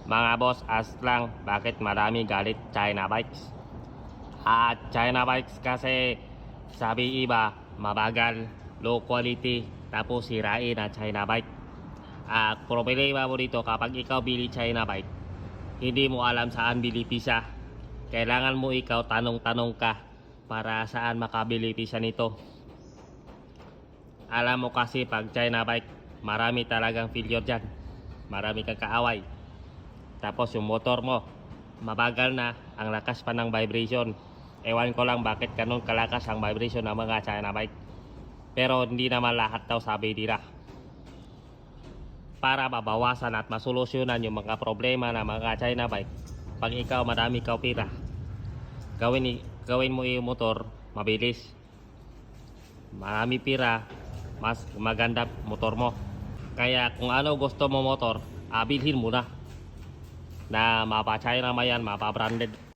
Mga boss, ask lang, bakit marami galit China bikes? At China bikes kasi sabi iba, mabagal, low quality, tapos sirain na China bike. At problema mo dito kapag ikaw bili China bike, hindi mo alam saan bili pisa. Kailangan mo ikaw tanong-tanong ka para saan makabili pisa nito. Alam mo kasi pag China bike, marami talagang failure dyan. Marami kang kaaway. Tapos yung motor mo, mabagal na, ang lakas pa ng vibration. Ewan ko lang bakit ganun kalakas ang vibration ng mga China bike. Pero hindi naman lahat daw sabi nila. Para mabawasan at masolusyonan yung mga problema ng mga China bike, pag ikaw madami kang pira, gawin mo yung motor mabilis. Marami pira, mas maganda motor mo. Kaya kung ano gusto mo motor, bilhin mo na. Na mapa China man yan, mapa branded.